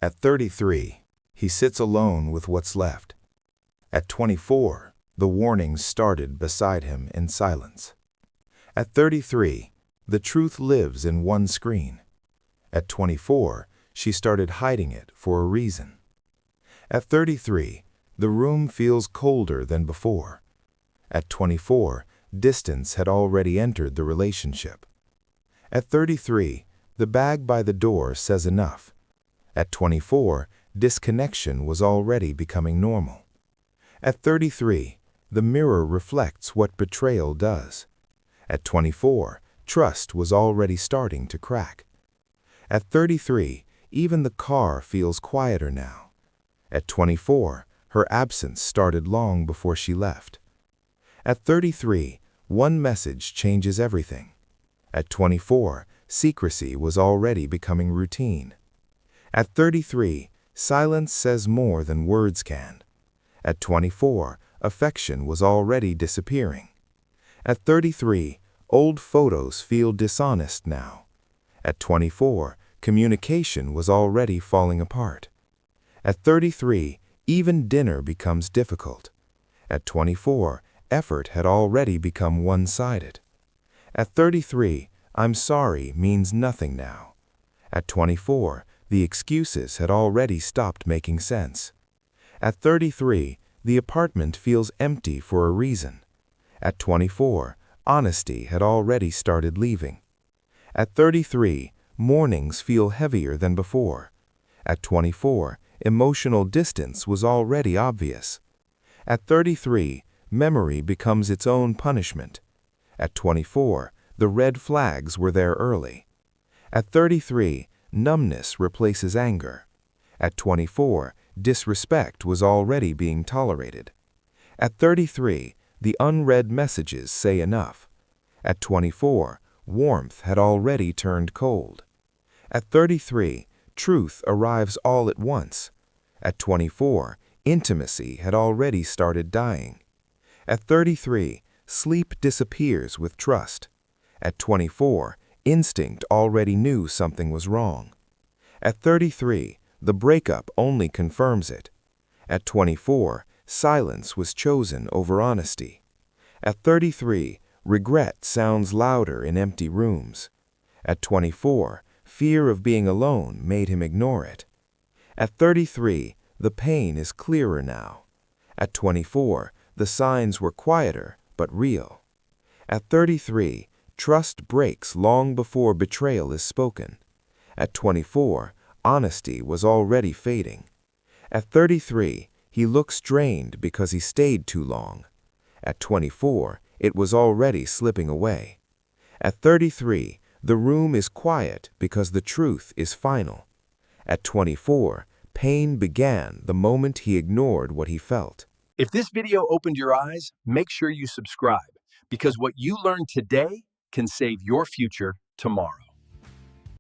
At 33, he sits alone with what's left. At 24, the warnings started beside him in silence. At 33, the truth lives in one screen. At 24, she started hiding it for a reason. At 33, the room feels colder than before. At 24, distance had already entered the relationship. At 33, the bag by the door says enough. At 24, disconnection was already becoming normal. At 33, the mirror reflects what betrayal does. At 24, trust was already starting to crack. At 33, even the car feels quieter now. At 24, her absence started long before she left. At 33, one message changes everything. At 24, secrecy was already becoming routine. At 33, silence says more than words can. At 24, affection was already disappearing. At 33, old photos feel dishonest now. At 24, communication was already falling apart. At 33, even dinner becomes difficult. At 24, effort had already become one-sided. At 33, I'm sorry means nothing now. At 24, the excuses had already stopped making sense. At 33, the apartment feels empty for a reason. At 24, honesty had already started leaving. At 33, mornings feel heavier than before. At 24, emotional distance was already obvious. At 33, memory becomes its own punishment. At 24, the red flags were there early. At 33, numbness replaces anger. At 24, disrespect was already being tolerated. At 33, the unread messages say enough. At 24, warmth had already turned cold. At 33, truth arrives all at once. At 24, intimacy had already started dying. At 33, sleep disappears with trust. At 24, instinct already knew something was wrong. At 33, the breakup only confirms it. At 24, silence was chosen over honesty. At 33, regret sounds louder in empty rooms. At 24, fear of being alone made him ignore it. At 33, the pain is clearer now. At 24, the signs were quieter but real. At 33, trust breaks long before betrayal is spoken. At 24, honesty was already fading. At 33, he looks drained because he stayed too long. At 24, it was already slipping away. At 33, the room is quiet because the truth is final. At 24, pain began the moment he ignored what he felt. If this video opened your eyes, make sure you subscribe, because what you learned today can save your future tomorrow.